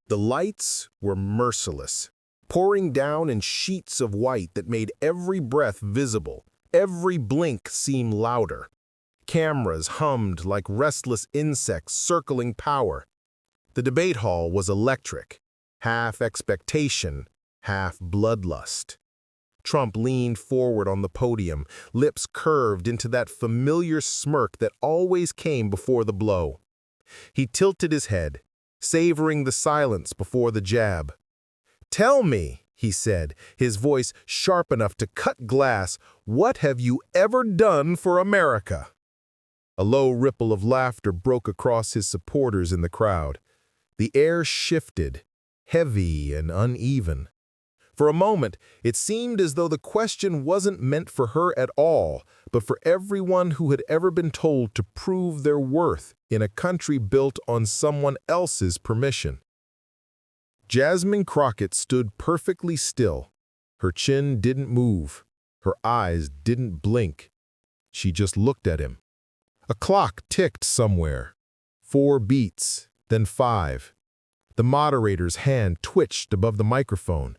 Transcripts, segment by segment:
The lights were merciless, pouring down in sheets of white that made every breath visible, every blink seem louder. Cameras hummed like restless insects circling power. The debate hall was electric, half expectation, half bloodlust. Trump leaned forward on the podium, lips curved into that familiar smirk that always came before the blow. He tilted his head, savoring the silence before the jab. "Tell me," he said, his voice sharp enough to cut glass, "what have you ever done for America?" A low ripple of laughter broke across his supporters in the crowd. The air shifted, heavy and uneven. For a moment, it seemed as though the question wasn't meant for her at all, but for everyone who had ever been told to prove their worth in a country built on someone else's permission. Jasmine Crockett stood perfectly still. Her chin didn't move. Her eyes didn't blink. She just looked at him. A clock ticked somewhere. 4 beats, then 5. The moderator's hand twitched above the microphone.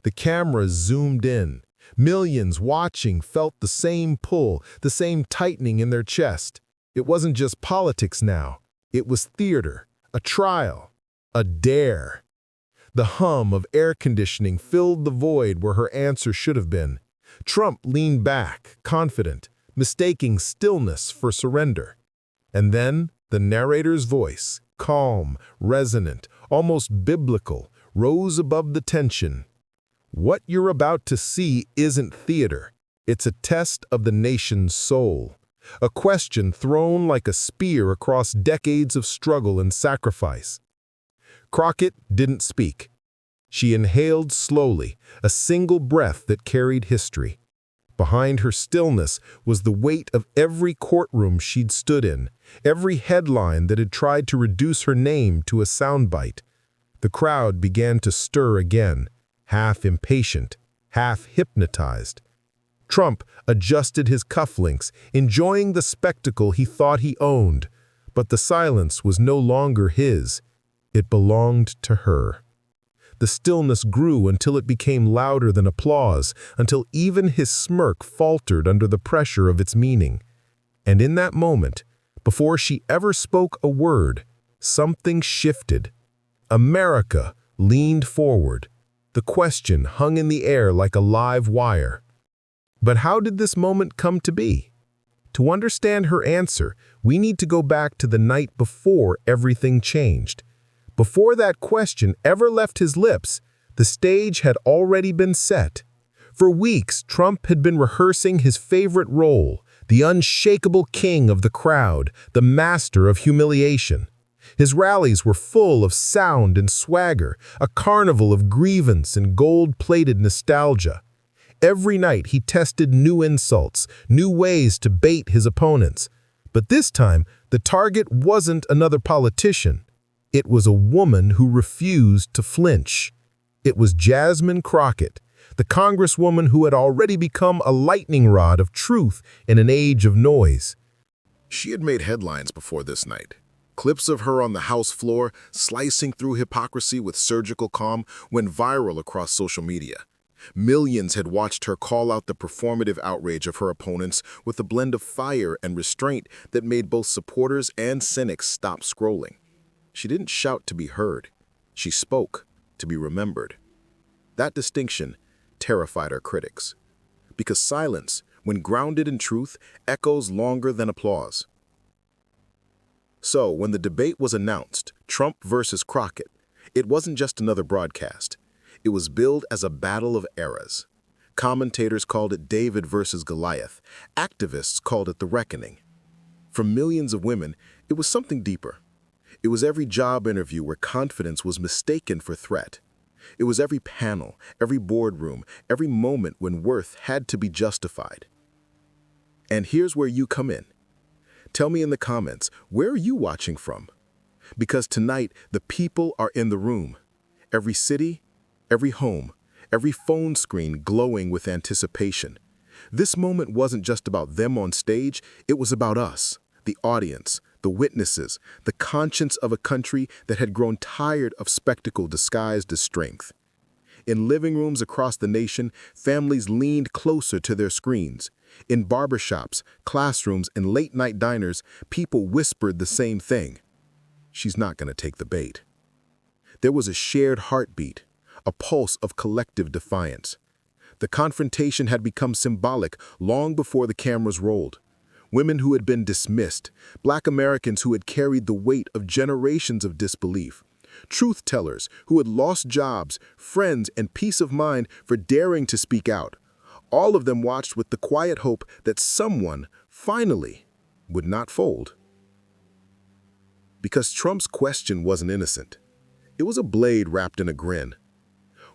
The camera zoomed in. Millions watching felt the same pull, the same tightening in their chest. It wasn't just politics now. It was theater, a trial, a dare. The hum of air conditioning filled the void where her answer should have been. Trump leaned back, confident, mistaking stillness for surrender. And then the narrator's voice, calm, resonant, almost biblical, rose above the tension. "What you're about to see isn't theater. It's a test of the nation's soul. A question thrown like a spear across decades of struggle and sacrifice." Crockett didn't speak. She inhaled slowly, a single breath that carried history. Behind her stillness was the weight of every courtroom she'd stood in, every headline that had tried to reduce her name to a soundbite. The crowd began to stir again, half impatient, half hypnotized. Trump adjusted his cufflinks, enjoying the spectacle he thought he owned. But the silence was no longer his. It belonged to her. The stillness grew until it became louder than applause, until even his smirk faltered under the pressure of its meaning. And in that moment, before she ever spoke a word, something shifted. America leaned forward. The question hung in the air like a live wire. But how did this moment come to be? To understand her answer, we need to go back to the night before everything changed. Before that question ever left his lips, the stage had already been set. For weeks, Trump had been rehearsing his favorite role, the unshakable king of the crowd, the master of humiliation. His rallies were full of sound and swagger, a carnival of grievance and gold-plated nostalgia. Every night he tested new insults, new ways to bait his opponents. But this time, the target wasn't another politician. It was a woman who refused to flinch. It was Jasmine Crockett, the congresswoman who had already become a lightning rod of truth in an age of noise. She had made headlines before this night. Clips of her on the House floor, slicing through hypocrisy with surgical calm, went viral across social media. Millions had watched her call out the performative outrage of her opponents with a blend of fire and restraint that made both supporters and cynics stop scrolling. She didn't shout to be heard. She spoke to be remembered. That distinction terrified her critics. Because silence, when grounded in truth, echoes longer than applause. So, when the debate was announced, Trump versus Crockett, it wasn't just another broadcast. It was billed as a battle of eras. Commentators called it David versus Goliath. Activists called it the reckoning. For millions of women, it was something deeper. It was every job interview where confidence was mistaken for threat. It was every panel, every boardroom, every moment when worth had to be justified. And here's where you come in. Tell me in the comments, where are you watching from? Because tonight, the people are in the room. Every city, every home, every phone screen glowing with anticipation. This moment wasn't just about them on stage, it was about us, the audience, the witnesses, the conscience of a country that had grown tired of spectacle disguised as strength. In living rooms across the nation, families leaned closer to their screens. In barbershops, classrooms, and late-night diners, people whispered the same thing. She's not going to take the bait. There was a shared heartbeat, a pulse of collective defiance. The confrontation had become symbolic long before the cameras rolled. Women who had been dismissed, Black Americans who had carried the weight of generations of disbelief, truth-tellers who had lost jobs, friends, and peace of mind for daring to speak out. All of them watched with the quiet hope that someone, finally, would not fold. Because Trump's question wasn't innocent. It was a blade wrapped in a grin.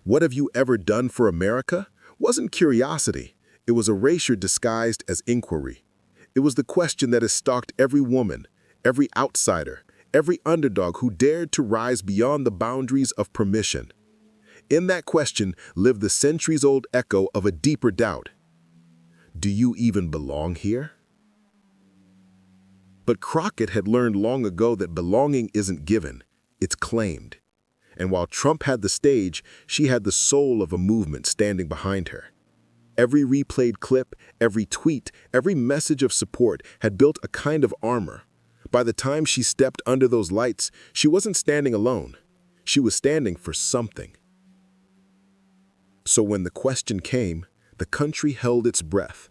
What have you ever done for America? Wasn't curiosity. It was erasure disguised as inquiry. It was the question that has stalked every woman, every outsider, every underdog who dared to rise beyond the boundaries of permission. In that question lived the centuries-old echo of a deeper doubt. Do you even belong here? But Crockett had learned long ago that belonging isn't given, it's claimed. And while Trump had the stage, she had the soul of a movement standing behind her. Every replayed clip, every tweet, every message of support had built a kind of armor. By the time she stepped under those lights, she wasn't standing alone. She was standing for something. So when the question came, the country held its breath.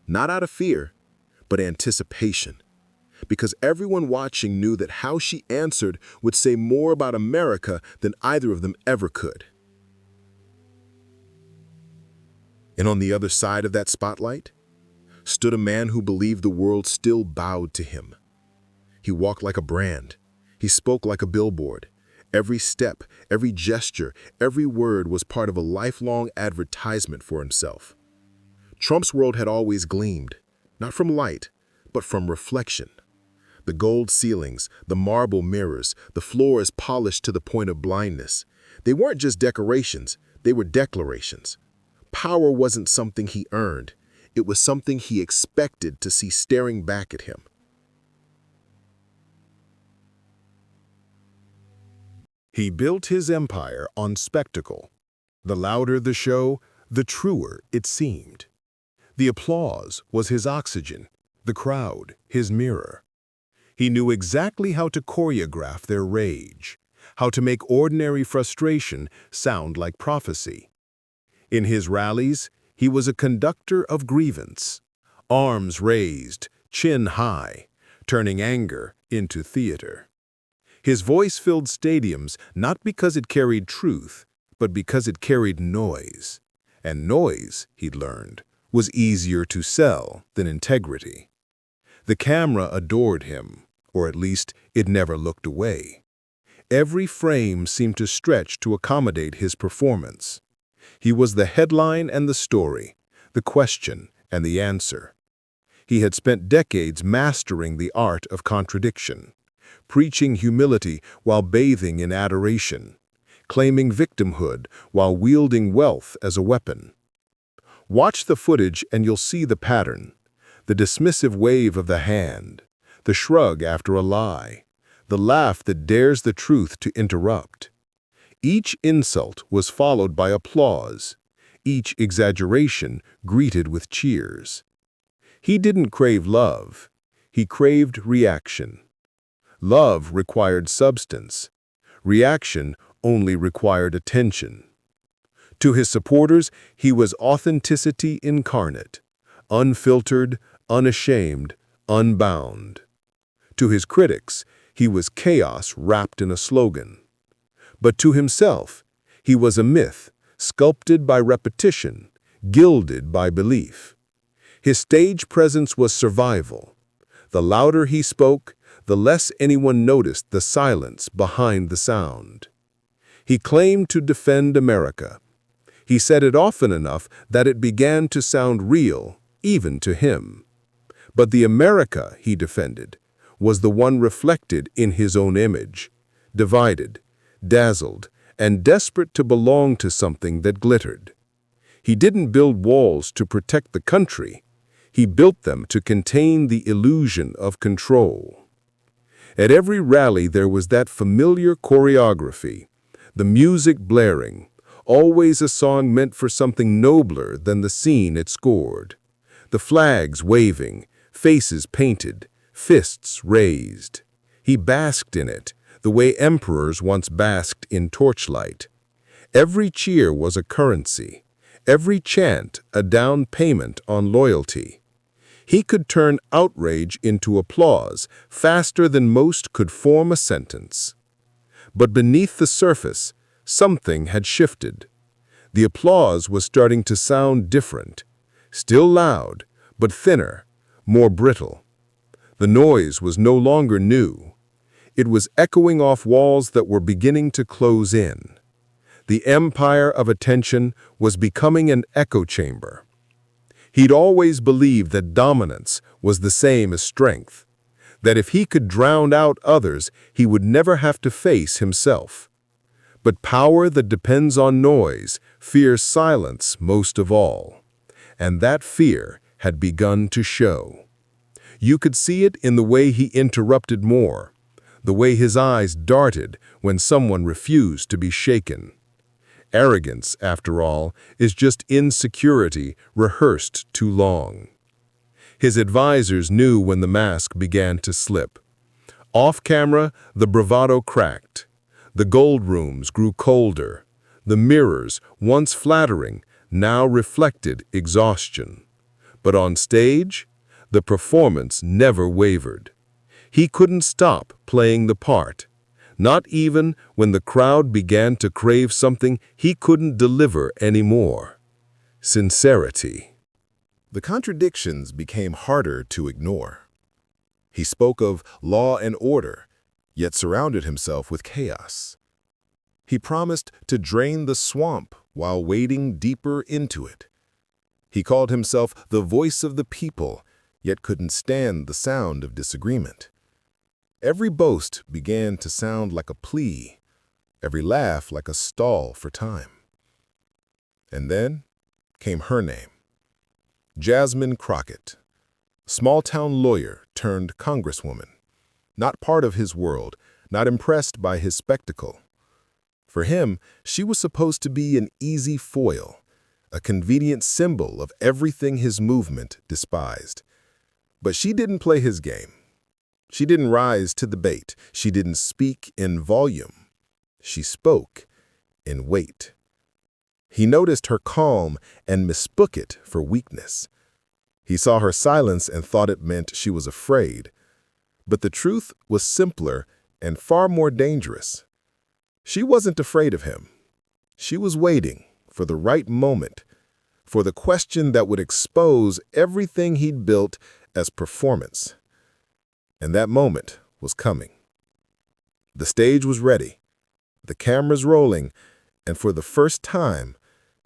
Not out of fear, but anticipation. Because everyone watching knew that how she answered would say more about America than either of them ever could. And on the other side of that spotlight stood a man who believed the world still bowed to him. He walked like a brand. He spoke like a billboard. Every step, every gesture, every word was part of a lifelong advertisement for himself. Trump's world had always gleamed, not from light, but from reflection. The gold ceilings, the marble mirrors, the floors polished to the point of blindness. They weren't just decorations, they were declarations. Power wasn't something he earned. It was something he expected to see staring back at him. He built his empire on spectacle. The louder the show, the truer it seemed. The applause was his oxygen, the crowd his mirror. He knew exactly how to choreograph their rage, how to make ordinary frustration sound like prophecy. In his rallies, he was a conductor of grievance, arms raised, chin high, turning anger into theater. His voice filled stadiums not because it carried truth, but because it carried noise. And noise, he'd learned, was easier to sell than integrity. The camera adored him, or at least it never looked away. Every frame seemed to stretch to accommodate his performance. He was the headline and the story, the question and the answer. He had spent decades mastering the art of contradiction, preaching humility while bathing in adoration, claiming victimhood while wielding wealth as a weapon. Watch the footage and you'll see the pattern, the dismissive wave of the hand, the shrug after a lie, the laugh that dares the truth to interrupt. Each insult was followed by applause, each exaggeration greeted with cheers. He didn't crave love, he craved reaction. Love required substance. Reaction only required attention. To his supporters, he was authenticity incarnate, unfiltered, unashamed, unbound. To his critics, he was chaos wrapped in a slogan. But to himself, he was a myth, sculpted by repetition, gilded by belief. His stage presence was survival. The louder he spoke, the less anyone noticed the silence behind the sound. He claimed to defend America. He said it often enough that it began to sound real, even to him. But the America he defended was the one reflected in his own image, divided, dazzled, and desperate to belong to something that glittered. He didn't build walls to protect the country. He built them to contain the illusion of control. At every rally there was that familiar choreography, the music blaring, always a song meant for something nobler than the scene it scored. The flags waving, faces painted, fists raised. He basked in it, the way emperors once basked in torchlight. Every cheer was a currency, every chant a down payment on loyalty. He could turn outrage into applause faster than most could form a sentence. But beneath the surface, something had shifted. The applause was starting to sound different, still loud, but thinner, more brittle. The noise was no longer new. It was echoing off walls that were beginning to close in. The empire of attention was becoming an echo chamber. He'd always believed that dominance was the same as strength, that if he could drown out others, he would never have to face himself. But power that depends on noise fears silence most of all, and that fear had begun to show. You could see it in the way he interrupted more, the way his eyes darted when someone refused to be shaken. Arrogance, after all, is just insecurity rehearsed too long. His advisors knew when the mask began to slip. Off camera, the bravado cracked. The gold rooms grew colder. The mirrors, once flattering, now reflected exhaustion. But on stage, the performance never wavered. He couldn't stop playing the part, not even when the crowd began to crave something he couldn't deliver anymore: sincerity. The contradictions became harder to ignore. He spoke of law and order, yet surrounded himself with chaos. He promised to drain the swamp while wading deeper into it. He called himself the voice of the people, yet couldn't stand the sound of disagreement. Every boast began to sound like a plea, every laugh like a stall for time. And then came her name, Jasmine Crockett, small-town lawyer turned congresswoman, not part of his world, not impressed by his spectacle. For him, she was supposed to be an easy foil, a convenient symbol of everything his movement despised. But she didn't play his game. She didn't rise to the bait. She didn't speak in volume. She spoke in weight. He noticed her calm and mistook it for weakness. He saw her silence and thought it meant she was afraid. But the truth was simpler and far more dangerous. She wasn't afraid of him. She was waiting for the right moment, for the question that would expose everything he'd built as performance. And that moment was coming. The stage was ready, the cameras rolling, and for the first time,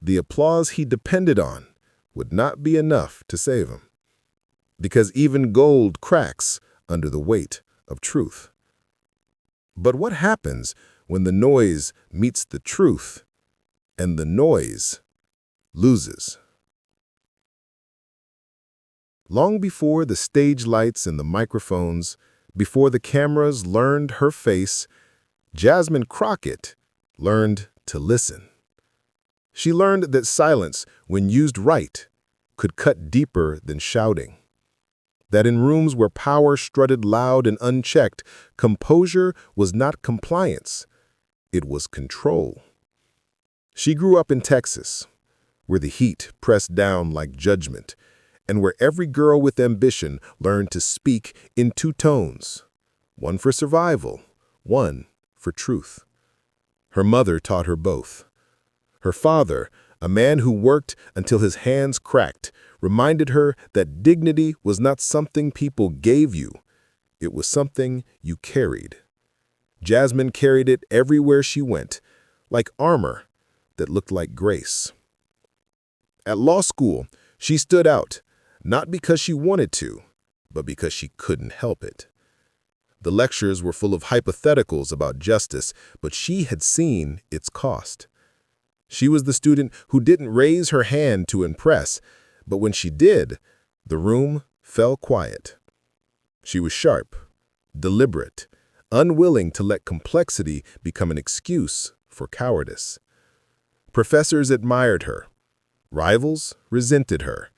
the applause he depended on would not be enough to save him. Because even gold cracks under the weight of truth. But what happens when the noise meets the truth and the noise loses? Long before the stage lights and the microphones, before the cameras learned her face, Jasmine Crockett learned to listen. She learned that silence, when used right, could cut deeper than shouting. That in rooms where power strutted loud and unchecked, composure was not compliance, it was control. She grew up in Texas, where the heat pressed down like judgment, and where every girl with ambition learned to speak in two tones, one for survival, one for truth. Her mother taught her both. Her father, a man who worked until his hands cracked, reminded her that dignity was not something people gave you, it was something you carried. Jasmine carried it everywhere she went, like armor that looked like grace. At law school, she stood out, not because she wanted to, but because she couldn't help it. The lectures were full of hypotheticals about justice, but she had seen its cost. She was the student who didn't raise her hand to impress, but when she did, the room fell quiet. She was sharp, deliberate, unwilling to let complexity become an excuse for cowardice. Professors admired her. Rivals resented her.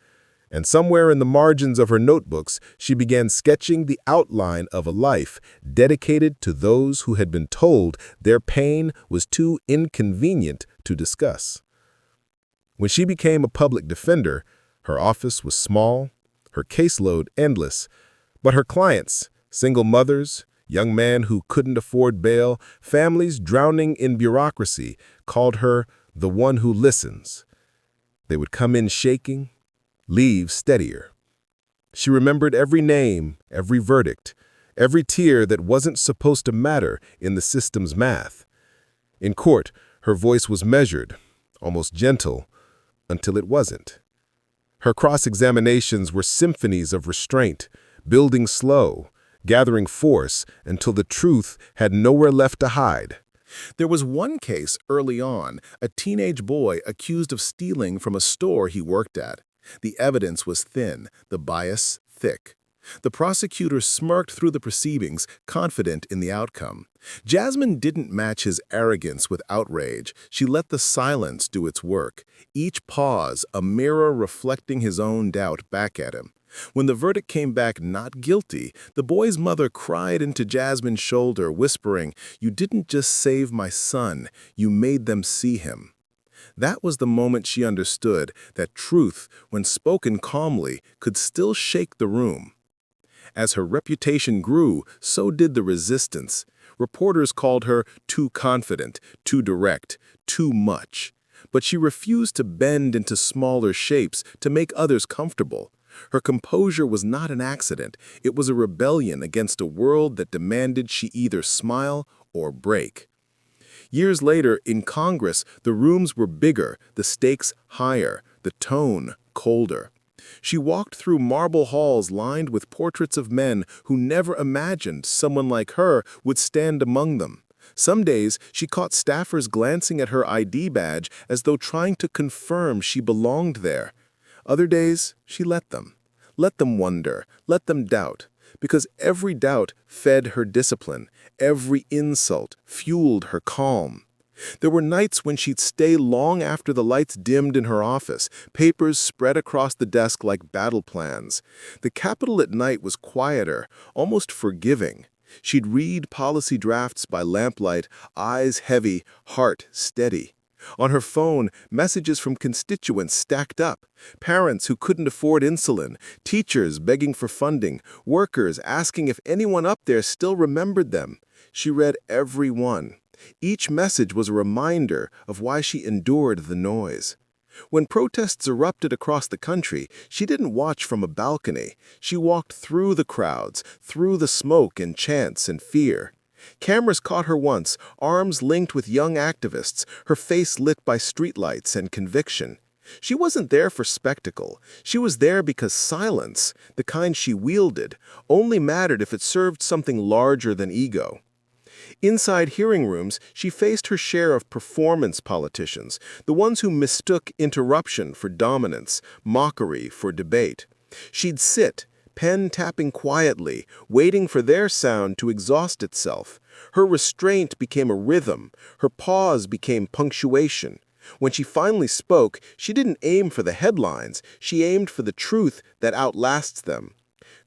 And somewhere in the margins of her notebooks, she began sketching the outline of a life dedicated to those who had been told their pain was too inconvenient to discuss. When she became a public defender, her office was small, her caseload endless, but her clients, single mothers, young men who couldn't afford bail, families drowning in bureaucracy, called her the one who listens. They would come in shaking, leave steadier. She remembered every name, every verdict, every tear that wasn't supposed to matter in the system's math. In court, her voice was measured, almost gentle, until it wasn't. Her cross-examinations were symphonies of restraint, building slow, gathering force until the truth had nowhere left to hide. There was one case early on, a teenage boy accused of stealing from a store he worked at. The evidence was thin, the bias thick. The prosecutor smirked through the proceedings, confident in the outcome. Jasmine didn't match his arrogance with outrage. She let the silence do its work, each pause a mirror reflecting his own doubt back at him. When the verdict came back not guilty, the boy's mother cried into Jasmine's shoulder, whispering, "You didn't just save my son, you made them see him." That was the moment she understood that truth, when spoken calmly, could still shake the room. As her reputation grew, so did the resistance. Reporters called her too confident, too direct, too much. But she refused to bend into smaller shapes to make others comfortable. Her composure was not an accident. It was a rebellion against a world that demanded she either smile or break. Years later, in Congress, the rooms were bigger, the stakes higher, the tone colder. She walked through marble halls lined with portraits of men who never imagined someone like her would stand among them. Some days, she caught staffers glancing at her ID badge as though trying to confirm she belonged there. Other days, she let them. Let them wonder, let them doubt, because every doubt fed her discipline, every insult fueled her calm. There were nights when she'd stay long after the lights dimmed in her office, papers spread across the desk like battle plans. The Capitol at night was quieter, almost forgiving. She'd read policy drafts by lamplight, eyes heavy, heart steady. On her phone, messages from constituents stacked up. Parents who couldn't afford insulin, teachers begging for funding, workers asking if anyone up there still remembered them. She read every one. Each message was a reminder of why she endured the noise. When protests erupted across the country, she didn't watch from a balcony. She walked through the crowds, through the smoke and chants and fear. Cameras caught her once, arms linked with young activists, her face lit by streetlights and conviction. She wasn't there for spectacle. She was there because silence, the kind she wielded, only mattered if it served something larger than ego. Inside hearing rooms, she faced her share of performance politicians, the ones who mistook interruption for dominance, mockery for debate. She'd sit, pen tapping quietly, waiting for their sound to exhaust itself. Her restraint became a rhythm. Her pause became punctuation. When she finally spoke, she didn't aim for the headlines. She aimed for the truth that outlasts them.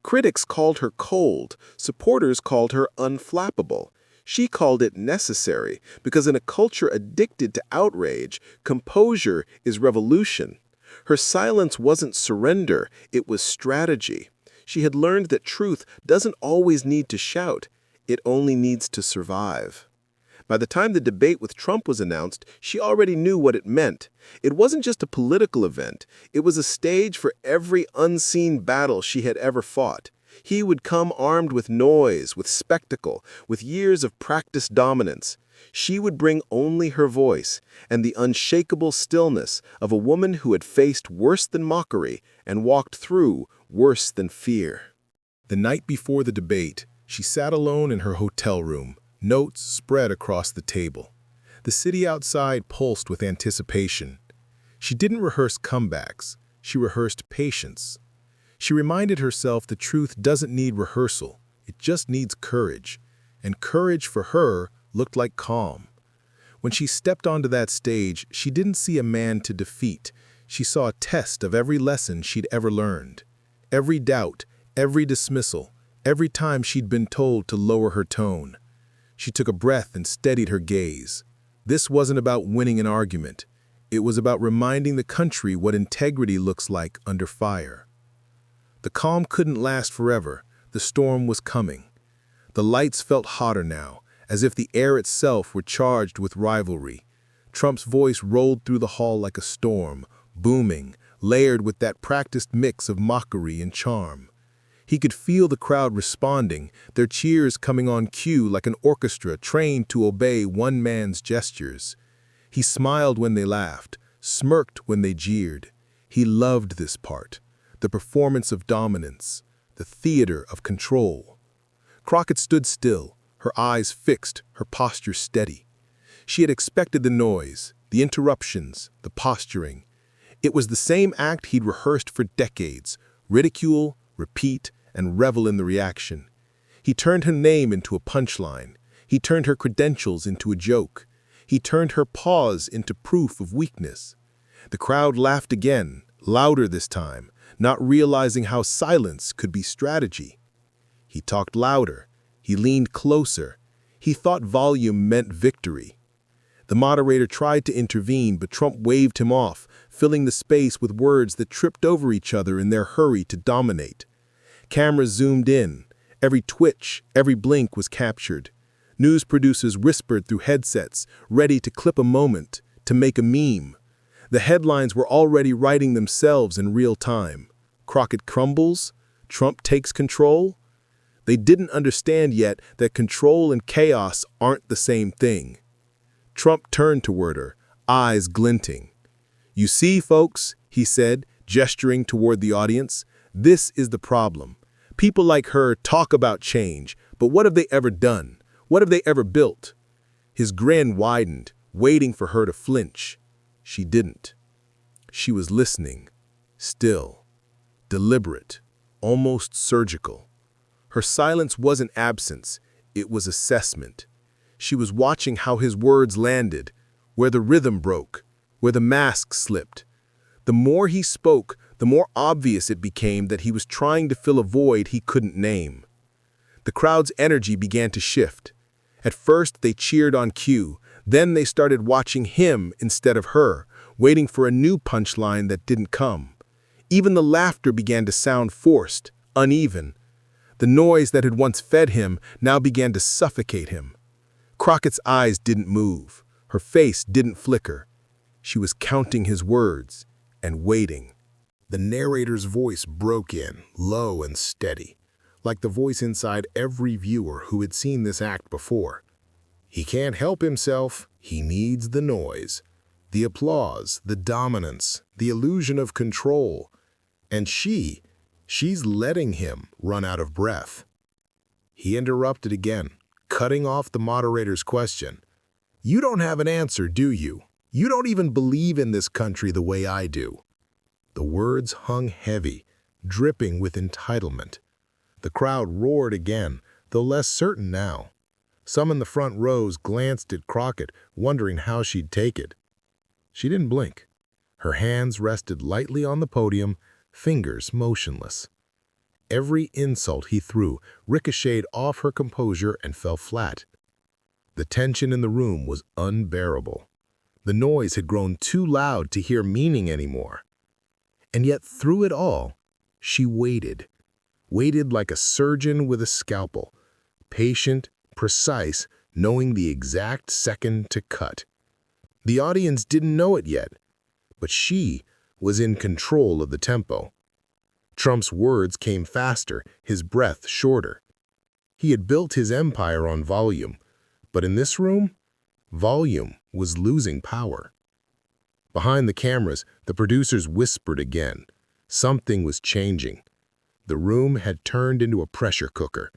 Critics called her cold. Supporters called her unflappable. She called it necessary, because in a culture addicted to outrage, composure is revolution. Her silence wasn't surrender, it was strategy. She had learned that truth doesn't always need to shout, it only needs to survive. By the time the debate with Trump was announced, she already knew what it meant. It wasn't just a political event, it was a stage for every unseen battle she had ever fought. He would come armed with noise, with spectacle, with years of practiced dominance. She would bring only her voice and the unshakable stillness of a woman who had faced worse than mockery and walked through worse than fear. The night before the debate, she sat alone in her hotel room, notes spread across the table. The city outside pulsed with anticipation. She didn't rehearse comebacks, she rehearsed patience. She reminded herself the truth doesn't need rehearsal, it just needs courage. and courage for her looked like calm. When she stepped onto that stage, she didn't see a man to defeat. She saw a test of every lesson she'd ever learned. Every doubt, every dismissal, every time she'd been told to lower her tone. She took a breath and steadied her gaze. This wasn't about winning an argument. It was about reminding the country what integrity looks like under fire. The calm couldn't last forever. The storm was coming. The lights felt hotter now, as if the air itself were charged with rivalry. Trump's voice rolled through the hall like a storm, booming, layered with that practiced mix of mockery and charm. He could feel the crowd responding, their cheers coming on cue like an orchestra trained to obey one man's gestures. He smiled when they laughed, smirked when they jeered. He loved this part, the performance of dominance, the theater of control. Crockett stood still, her eyes fixed, her posture steady. She had expected the noise, the interruptions, the posturing. It was the same act he'd rehearsed for decades: ridicule, repeat, and revel in the reaction. He turned her name into a punchline. He turned her credentials into a joke. He turned her pause into proof of weakness. The crowd laughed again, louder this time, not realizing how silence could be strategy. He talked louder. He leaned closer. He thought volume meant victory. The moderator tried to intervene, but Trump waved him off, filling the space with words that tripped over each other in their hurry to dominate. Cameras zoomed in. Every twitch, every blink was captured. News producers whispered through headsets, ready to clip a moment, to make a meme. The headlines were already writing themselves in real time. Crockett crumbles? Trump takes control? They didn't understand yet that control and chaos aren't the same thing. Trump turned toward her, eyes glinting. "You see, folks," he said, gesturing toward the audience, "this is the problem. People like her talk about change, but what have they ever done? What have they ever built?" His grin widened, waiting for her to flinch. She didn't. She was listening, still, deliberate, almost surgical. Her silence wasn't absence, it was assessment. She was watching how his words landed, where the rhythm broke, where the mask slipped. The more he spoke, the more obvious it became that he was trying to fill a void he couldn't name. The crowd's energy began to shift. At first, they cheered on cue. Then they started watching him instead of her, waiting for a new punchline that didn't come. Even the laughter began to sound forced, uneven. The noise that had once fed him now began to suffocate him. Crockett's eyes didn't move. Her face didn't flicker. She was counting his words and waiting. The narrator's voice broke in, low and steady, like the voice inside every viewer who had seen this act before. He can't help himself. He needs the noise, the applause, the dominance, the illusion of control. And she's letting him run out of breath. He interrupted again, cutting off the moderator's question. "You don't have an answer, do you? You don't even believe in this country the way I do." The words hung heavy, dripping with entitlement. The crowd roared again, though less certain now. Some in the front rows glanced at Crockett, wondering how she'd take it. She didn't blink. Her hands rested lightly on the podium, fingers motionless. Every insult he threw ricocheted off her composure and fell flat. The tension in the room was unbearable. The noise had grown too loud to hear meaning anymore. And yet through it all, she waited like a surgeon with a scalpel, patient, precise, knowing the exact second to cut. The audience didn't know it yet, but she was in control of the tempo. Trump's words came faster, his breath shorter. He had built his empire on volume, but in this room, volume was losing power. Behind the cameras, the producers whispered again. Something was changing. The room had turned into a pressure cooker.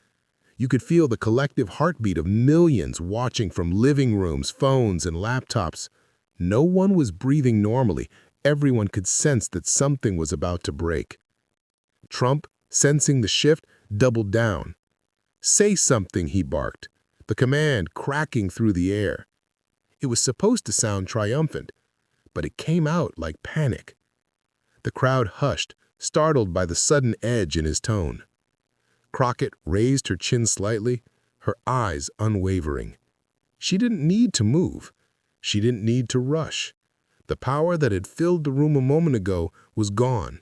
You could feel the collective heartbeat of millions watching from living rooms, phones, and laptops. No one was breathing normally. Everyone could sense that something was about to break. Trump, sensing the shift, doubled down. "Say something," he barked. the command cracking through the air. It was supposed to sound triumphant, but it came out like panic. The crowd hushed, startled by the sudden edge in his tone. Crockett raised her chin slightly, her eyes unwavering. She didn't need to move. She didn't need to rush. The power that had filled the room a moment ago was gone,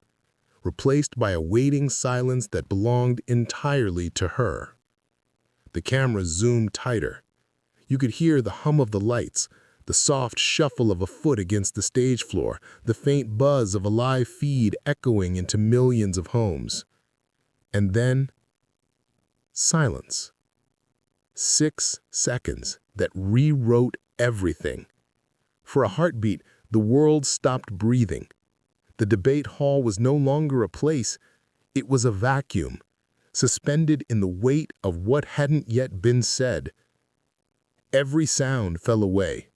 replaced by a waiting silence that belonged entirely to her. The camera zoomed tighter. You could hear the hum of the lights, the soft shuffle of a foot against the stage floor, the faint buzz of a live feed echoing into millions of homes. And then, silence. 6 seconds that rewrote everything. For a heartbeat, the world stopped breathing. The debate hall was no longer a place, it was a vacuum, suspended in the weight of what hadn't yet been said. Every sound fell away.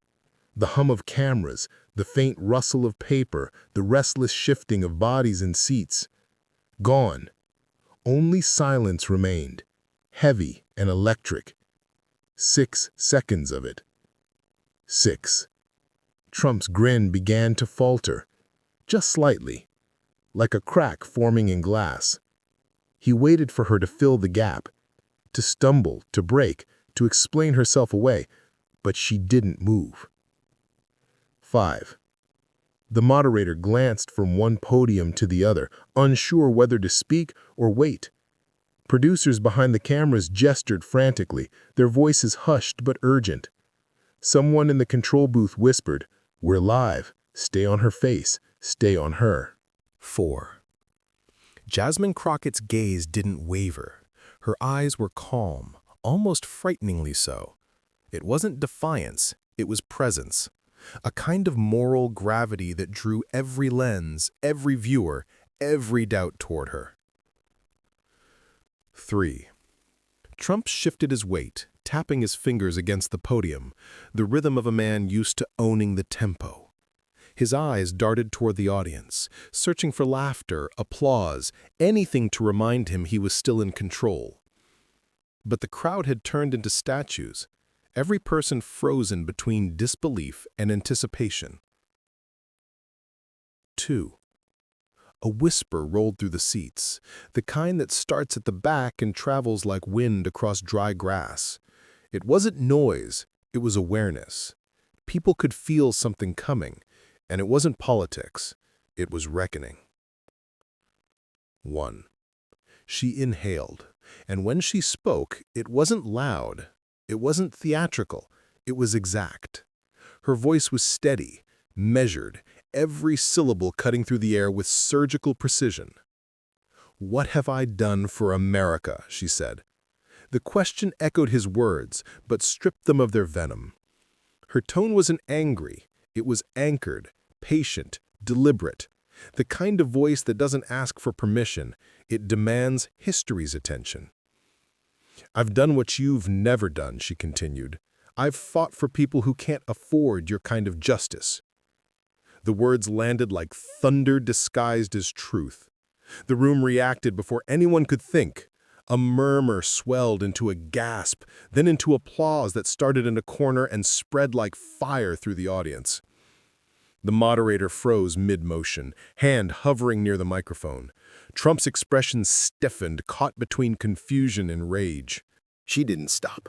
The hum of cameras, the faint rustle of paper, the restless shifting of bodies and seats. Gone. Only silence remained, heavy and electric. 6 seconds of it. 6. Trump's grin began to falter, just slightly, like a crack forming in glass. He waited for her to fill the gap, to stumble, to break, to explain herself away, but she didn't move. 5. The moderator glanced from one podium to the other, unsure whether to speak or wait. Producers behind the cameras gestured frantically, their voices hushed but urgent. Someone in the control booth whispered, "We're live. Stay on her face. Stay on her." 4. Jasmine Crockett's gaze didn't waver. Her eyes were calm, almost frighteningly so. It wasn't defiance, it was presence. A kind of moral gravity that drew every lens, every viewer, every doubt toward her. 3. Trump shifted his weight, tapping his fingers against the podium, the rhythm of a man used to owning the tempo. His eyes darted toward the audience, searching for laughter, applause, anything to remind him he was still in control. But the crowd had turned into statues, every person frozen between disbelief and anticipation. 2. A whisper rolled through the seats, the kind that starts at the back and travels like wind across dry grass. It wasn't noise, it was awareness. People could feel something coming, and it wasn't politics, it was reckoning. 1. She inhaled, and when she spoke, it wasn't loud, it wasn't theatrical, it was exact. Her voice was steady, measured, every syllable cutting through the air with surgical precision. "What have I done for America?" she said. The question echoed his words, but stripped them of their venom. Her tone wasn't angry, it was anchored, patient, deliberate. The kind of voice that doesn't ask for permission, it demands history's attention. "I've done what you've never done," she continued. "I've fought for people who can't afford your kind of justice." The words landed like thunder disguised as truth. The room reacted before anyone could think. A murmur swelled into a gasp, then into applause that started in a corner and spread like fire through the audience. The moderator froze mid-motion, hand hovering near the microphone. Trump's expression stiffened, caught between confusion and rage. She didn't stop.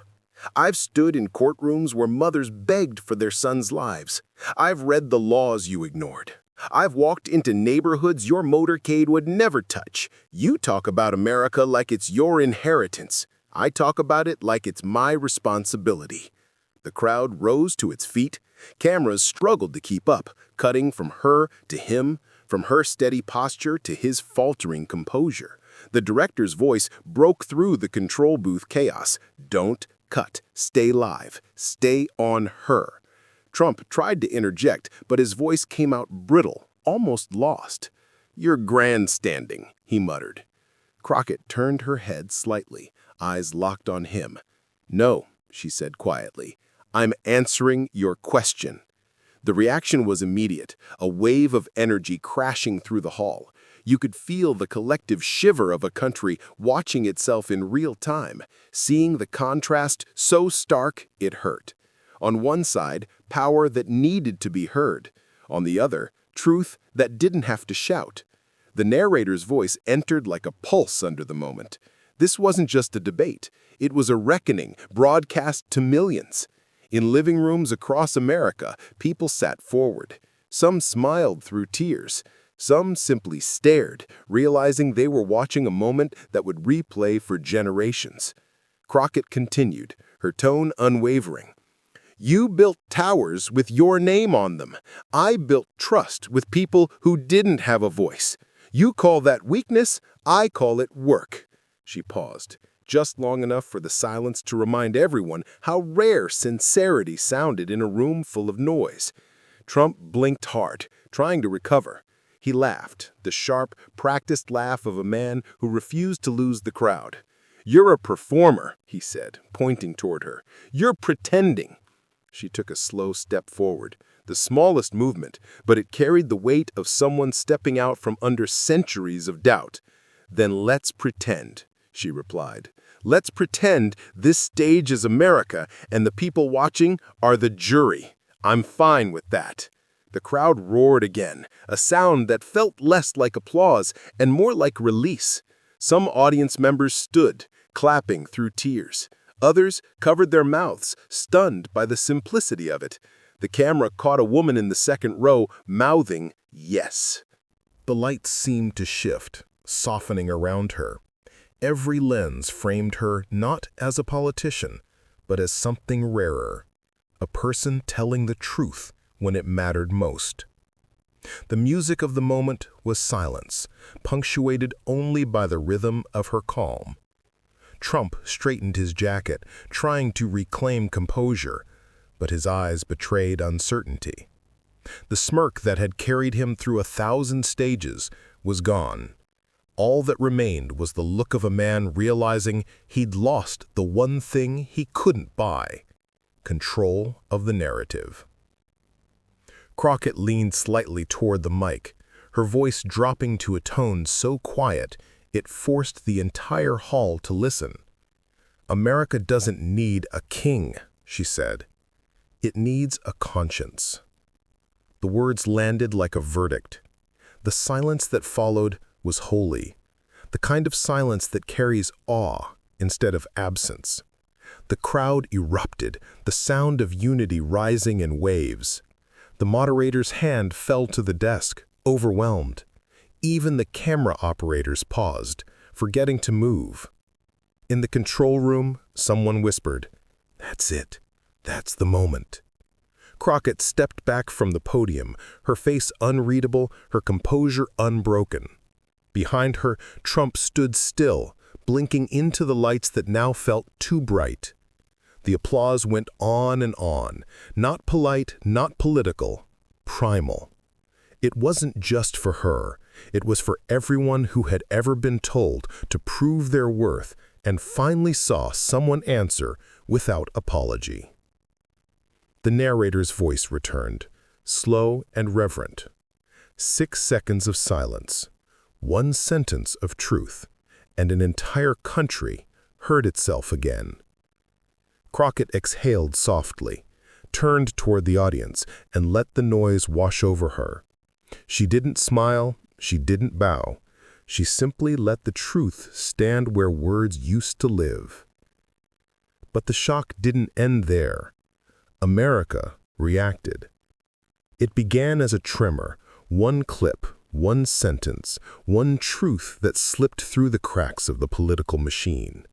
"I've stood in courtrooms where mothers begged for their sons' lives. I've read the laws you ignored. I've walked into neighborhoods your motorcade would never touch. You talk about America like it's your inheritance. I talk about it like it's my responsibility." The crowd rose to its feet. Cameras struggled to keep up, cutting from her to him, from her steady posture to his faltering composure. The director's voice broke through the control booth chaos. "Don't cut. Stay live. Stay on her." Trump tried to interject, but his voice came out brittle, almost lost. "You're grandstanding," he muttered. Crockett turned her head slightly, eyes locked on him. "No," she said quietly. "I'm answering your question." The reaction was immediate, a wave of energy crashing through the hall. You could feel the collective shiver of a country watching itself in real time, seeing the contrast so stark it hurt. On one side, power that needed to be heard. On the other, truth that didn't have to shout. The narrator's voice entered like a pulse under the moment. This wasn't just a debate. It was a reckoning, broadcast to millions. In living rooms across America, people sat forward. Some smiled through tears. Some simply stared, realizing they were watching a moment that would replay for generations. Crockett continued, her tone unwavering. You built towers with your name on them. I built trust with people who didn't have a voice. You call that weakness, I call it work. She paused, just long enough for the silence to remind everyone how rare sincerity sounded in a room full of noise. Trump blinked hard, trying to recover. He laughed, the sharp, practiced laugh of a man who refused to lose the crowd. You're a performer, he said, pointing toward her. You're pretending. She took a slow step forward, the smallest movement, but it carried the weight of someone stepping out from under centuries of doubt. Then let's pretend, she replied. Let's pretend this stage is America and the people watching are the jury. I'm fine with that. The crowd roared again, a sound that felt less like applause and more like release. Some audience members stood, clapping through tears. Others covered their mouths, stunned by the simplicity of it. The camera caught a woman in the second row, mouthing, yes. The lights seemed to shift, softening around her. Every lens framed her not as a politician, but as something rarer, a person telling the truth when it mattered most. The music of the moment was silence, punctuated only by the rhythm of her calm. Trump straightened his jacket, trying to reclaim composure, but his eyes betrayed uncertainty. The smirk that had carried him through 1,000 stages was gone. All that remained was the look of a man realizing he'd lost the one thing he couldn't buy: control of the narrative. Crockett leaned slightly toward the mic, her voice dropping to a tone so quiet it forced the entire hall to listen. America doesn't need a king, she said. It needs a conscience. The words landed like a verdict. The silence that followed was holy, the kind of silence that carries awe instead of absence. The crowd erupted, the sound of unity rising in waves. The moderator's hand fell to the desk, overwhelmed. Even the camera operators paused, forgetting to move. In the control room, someone whispered, "That's it. That's the moment." Crockett stepped back from the podium, her face unreadable, her composure unbroken. Behind her, Trump stood still, blinking into the lights that now felt too bright. The applause went on, not polite, not political, primal. It wasn't just for her. It was for everyone who had ever been told to prove their worth and finally saw someone answer without apology. The narrator's voice returned, slow and reverent. 6 seconds of silence, 1 sentence of truth, and an entire country heard itself again. Crockett exhaled softly, turned toward the audience, and let the noise wash over her. She didn't smile, she didn't bow. She simply let the truth stand where words used to live. But the shock didn't end there. America reacted. It began as a tremor, 1 clip, 1 sentence, 1 truth that slipped through the cracks of the political machine.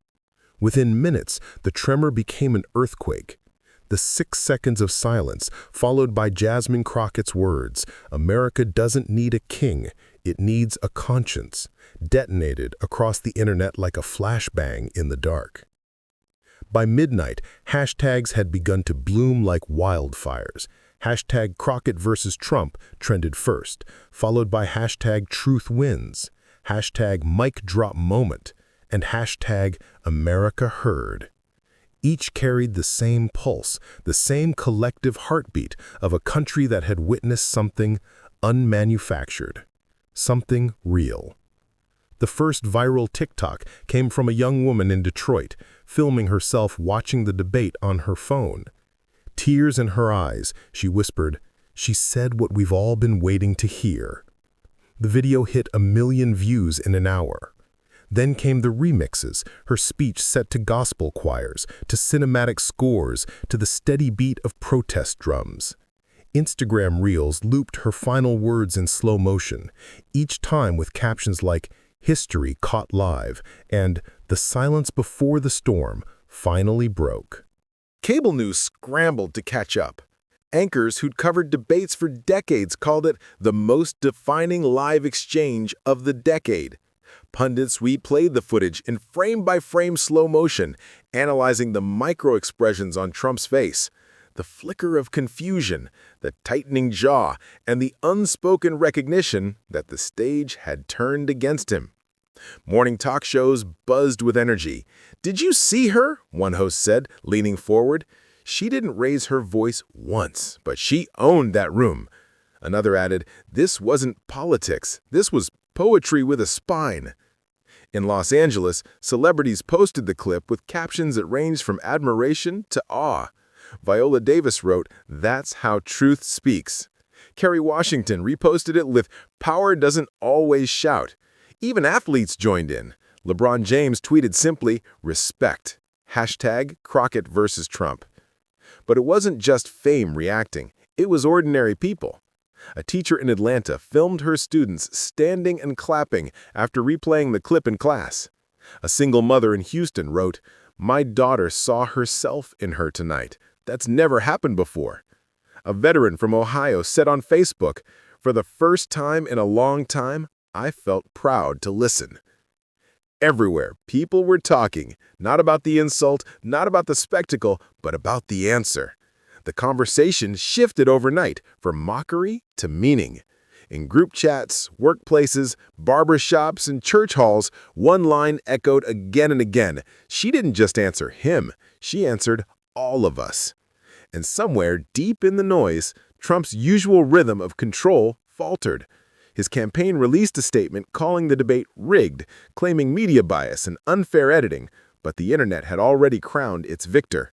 Within minutes, the tremor became an earthquake. The 6 seconds of silence, followed by Jasmine Crockett's words, "America doesn't need a king, it needs a conscience," detonated across the internet like a flashbang in the dark. By midnight, hashtags had begun to bloom like wildfires. Hashtag Crockett versus Trump trended first, followed by hashtag Truth Wins, hashtag Mic Drop Moment, and hashtag America Heard. Each carried the same pulse, the same collective heartbeat of a country that had witnessed something unmanufactured, something real. The first viral TikTok came from a young woman in Detroit, filming herself watching the debate on her phone. Tears in her eyes, she whispered, "She said what we've all been waiting to hear." The video hit 1 million views in an hour. Then came the remixes, her speech set to gospel choirs, to cinematic scores, to the steady beat of protest drums. Instagram Reels looped her final words in slow motion, each time with captions like, "History caught live," and "The silence before the storm finally broke." Cable news scrambled to catch up. Anchors who'd covered debates for decades called it the most defining live exchange of the decade. Pundits replayed the footage in frame-by-frame slow motion, analyzing the micro-expressions on Trump's face, the flicker of confusion, the tightening jaw, and the unspoken recognition that the stage had turned against him. Morning talk shows buzzed with energy. "Did you see her?" one host said, leaning forward. "She didn't raise her voice once, but she owned that room." Another added, "This wasn't politics. This was poetry with a spine." In Los Angeles, celebrities posted the clip with captions that ranged from admiration to awe. Viola Davis wrote, "That's how truth speaks." Kerry Washington reposted it with, "Power doesn't always shout." Even athletes joined in. LeBron James tweeted simply, "Respect. #Crockett versus Trump." But it wasn't just fame reacting. It was ordinary people. A teacher in Atlanta filmed her students standing and clapping after replaying the clip in class. A single mother in Houston wrote, "My daughter saw herself in her tonight. That's never happened before." A veteran from Ohio said on Facebook, "For the first time in a long time, I felt proud to listen." Everywhere, people were talking, not about the insult, not about the spectacle, but about the answer. The conversation shifted overnight from mockery to meaning. In group chats, workplaces, barbershops, and church halls, one line echoed again and again. She didn't just answer him, she answered all of us. And somewhere deep in the noise, Trump's usual rhythm of control faltered. His campaign released a statement calling the debate rigged, claiming media bias and unfair editing, but the internet had already crowned its victor.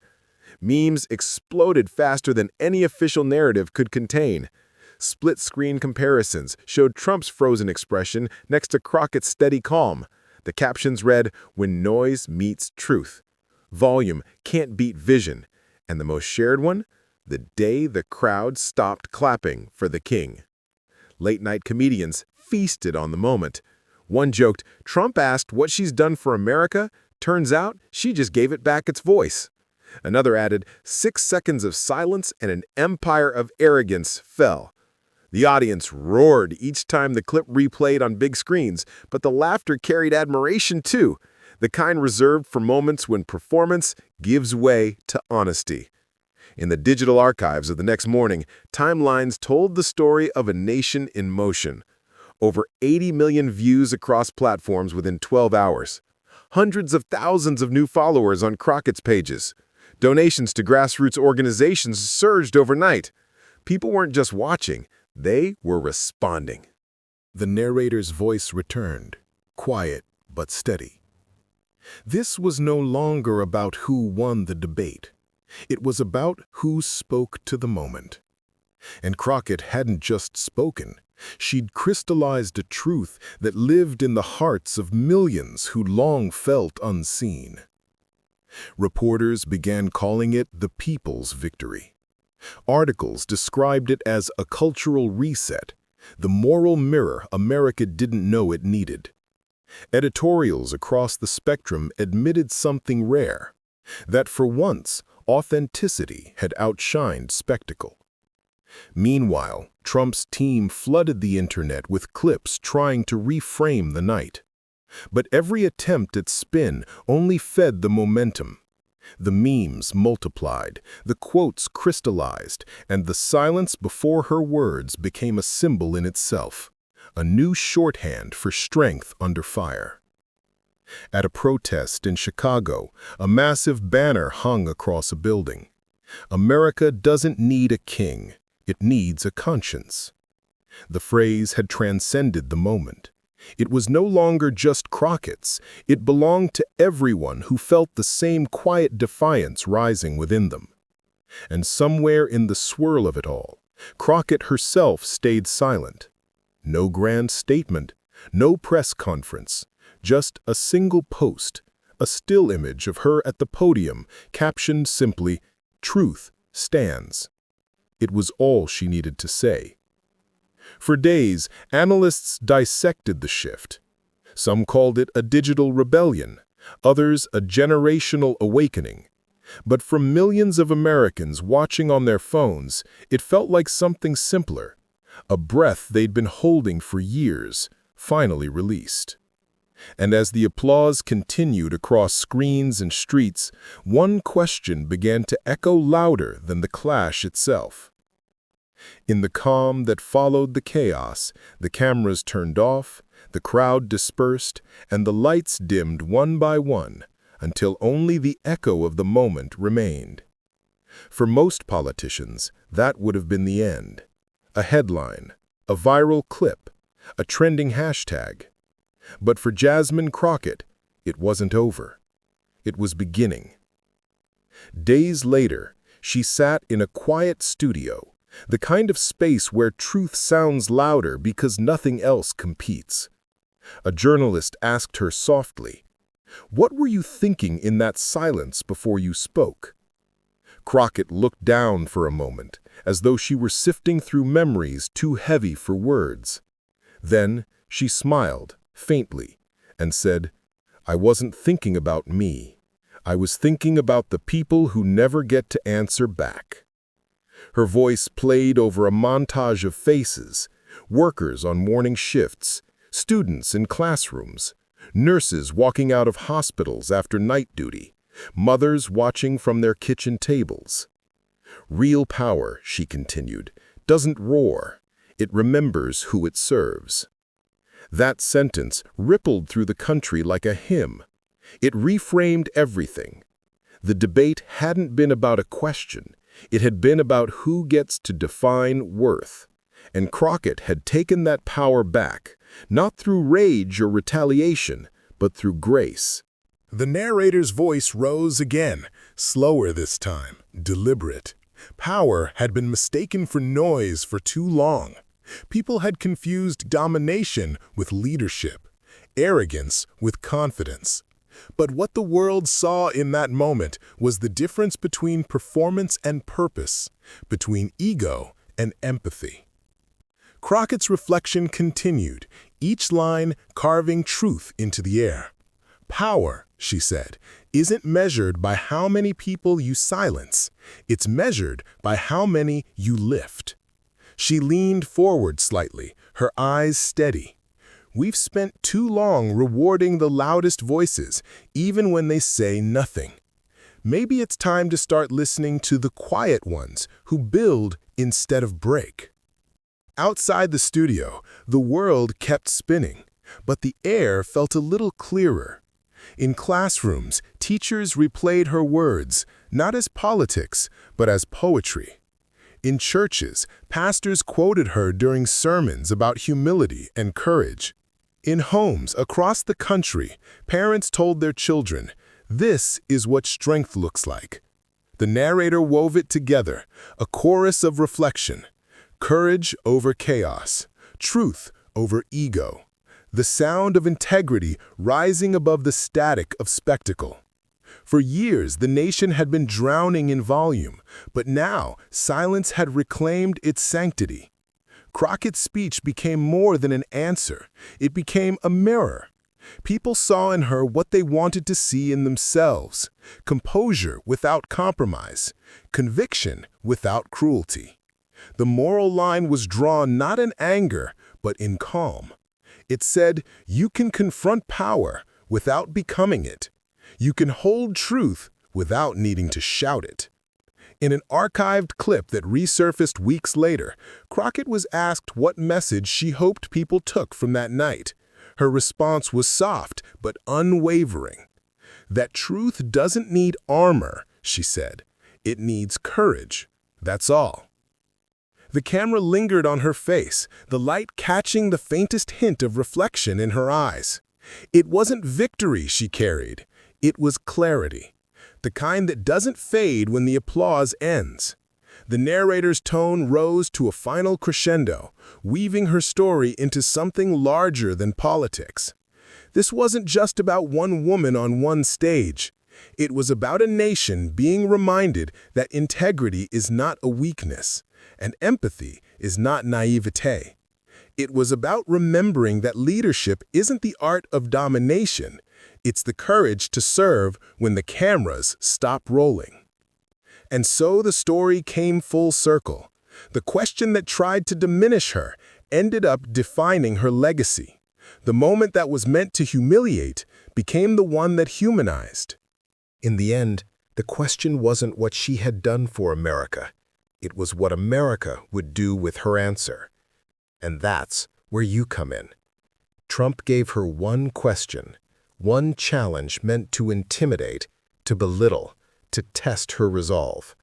Memes exploded faster than any official narrative could contain. Split-screen comparisons showed Trump's frozen expression next to Crockett's steady calm. The captions read, "When noise meets truth. Volume can't beat vision." And the most shared one, "The day the crowd stopped clapping for the king." Late-night comedians feasted on the moment. One joked, "Trump asked what she's done for America. Turns out she just gave it back its voice." Another added, 6 seconds of silence and an empire of arrogance fell. The audience roared each time the clip replayed on big screens, but the laughter carried admiration too, the kind reserved for moments when performance gives way to honesty. In the digital archives of the next morning, timelines told the story of a nation in motion. Over 80 million views across platforms within 12 hours. Hundreds of thousands of new followers on Crockett's pages. Donations to grassroots organizations surged overnight. People weren't just watching, they were responding. The narrator's voice returned, quiet but steady. This was no longer about who won the debate. It was about who spoke to the moment. And Crockett hadn't just spoken. She'd crystallized a truth that lived in the hearts of millions who long felt unseen. Reporters began calling it the people's victory. Articles described it as a cultural reset, the moral mirror America didn't know it needed. Editorials across the spectrum admitted something rare, that for once, authenticity had outshined spectacle. Meanwhile, Trump's team flooded the internet with clips trying to reframe the night. But every attempt at spin only fed the momentum. The memes multiplied, the quotes crystallized, and the silence before her words became a symbol in itself, a new shorthand for strength under fire. At a protest in Chicago, a massive banner hung across a building. "America doesn't need a king, it needs a conscience." The phrase had transcended the moment. It was no longer just Crockett's. It belonged to everyone who felt the same quiet defiance rising within them. And somewhere in the swirl of it all, Crockett herself stayed silent. No grand statement, no press conference, just a single post, a still image of her at the podium, captioned simply, "Truth stands." It was all she needed to say. For days, analysts dissected the shift. Some called it a digital rebellion, others a generational awakening. But for millions of Americans watching on their phones, it felt like something simpler, a breath they'd been holding for years, finally released. And as the applause continued across screens and streets, one question began to echo louder than the clash itself. In the calm that followed the chaos, the cameras turned off, the crowd dispersed, and the lights dimmed one by one, until only the echo of the moment remained. For most politicians, that would have been the end. A headline, a viral clip, a trending hashtag. But for Jasmine Crockett, it wasn't over. It was beginning. Days later, she sat in a quiet studio, the kind of space where truth sounds louder because nothing else competes. A journalist asked her softly, "What were you thinking in that silence before you spoke?" Crockett looked down for a moment, as though she were sifting through memories too heavy for words. Then she smiled, faintly, and said, "I wasn't thinking about me. I was thinking about the people who never get to answer back." Her voice played over a montage of faces, workers on morning shifts, students in classrooms, nurses walking out of hospitals after night duty, mothers watching from their kitchen tables. "Real power," she continued, "doesn't roar. It remembers who it serves." That sentence rippled through the country like a hymn. It reframed everything. The debate hadn't been about a question. It had been about who gets to define worth. And Crockett had taken that power back, not through rage or retaliation, but through grace. The narrator's voice rose again, slower this time, deliberate. Power had been mistaken for noise for too long. People had confused domination with leadership, arrogance with confidence. But what the world saw in that moment was the difference between performance and purpose, between ego and empathy. Crockett's reflection continued, each line carving truth into the air. "Power," she said, "isn't measured by how many people you silence. It's measured by how many you lift." She leaned forward slightly, her eyes steady. "We've spent too long rewarding the loudest voices, even when they say nothing. Maybe it's time to start listening to the quiet ones who build instead of break." Outside the studio, the world kept spinning, but the air felt a little clearer. In classrooms, teachers replayed her words, not as politics, but as poetry. In churches, pastors quoted her during sermons about humility and courage. In homes across the country, parents told their children, "This is what strength looks like." The narrator wove it together, a chorus of reflection. Courage over chaos, truth over ego, the sound of integrity rising above the static of spectacle. For years, the nation had been drowning in volume, but now silence had reclaimed its sanctity. Crockett's speech became more than an answer. It became a mirror. People saw in her what they wanted to see in themselves: composure without compromise, conviction without cruelty. The moral line was drawn not in anger, but in calm. It said, you can confront power without becoming it. You can hold truth without needing to shout it. In an archived clip that resurfaced weeks later, Crockett was asked what message she hoped people took from that night. Her response was soft but unwavering. That truth doesn't need armor, she said. It needs courage. That's all. The camera lingered on her face, the light catching the faintest hint of reflection in her eyes. It wasn't victory she carried. It was clarity, the kind that doesn't fade when the applause ends. The narrator's tone rose to a final crescendo, weaving her story into something larger than politics. This wasn't just about one woman on one stage. It was about a nation being reminded that integrity is not a weakness, and empathy is not naivete. It was about remembering that leadership isn't the art of domination, it's the courage to serve when the cameras stop rolling. And so the story came full circle. The question that tried to diminish her ended up defining her legacy. The moment that was meant to humiliate became the one that humanized. In the end, the question wasn't what she had done for America. It was what America would do with her answer. And that's where you come in. Trump gave her one question, one challenge meant to intimidate, to belittle, to test her resolve.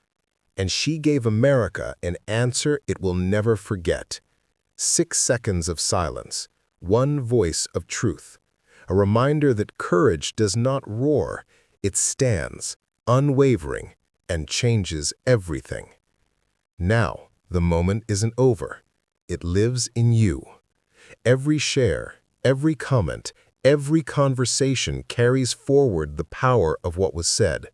And she gave America an answer it will never forget. 6 seconds of silence, one voice of truth, a reminder that courage does not roar, it stands, unwavering, and changes everything. Now, the moment isn't over. It lives in you. Every share, every comment, every conversation carries forward the power of what was said.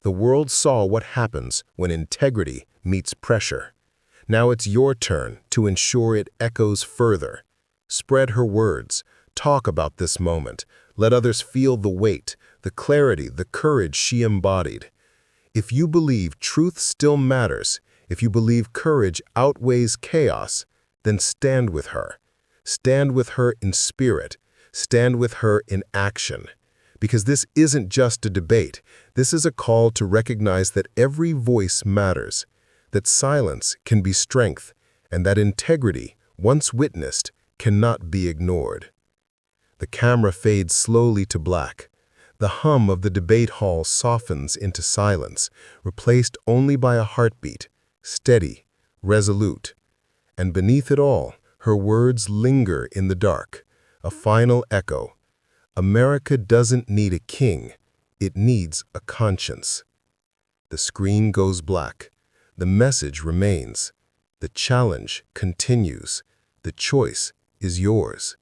The world saw what happens when integrity meets pressure. Now it's your turn to ensure it echoes further. Spread her words. Talk about this moment. Let others feel the weight, the clarity, the courage she embodied. If you believe truth still matters, if you believe courage outweighs chaos, then stand with her. Stand with her in spirit. Stand with her in action. Because this isn't just a debate. This is a call to recognize that every voice matters, that silence can be strength, and that integrity, once witnessed, cannot be ignored. The camera fades slowly to black. The hum of the debate hall softens into silence, replaced only by a heartbeat, steady, resolute. And beneath it all, her words linger in the dark, a final echo. America doesn't need a king, it needs a conscience. The screen goes black. The message remains. The challenge continues. The choice is yours.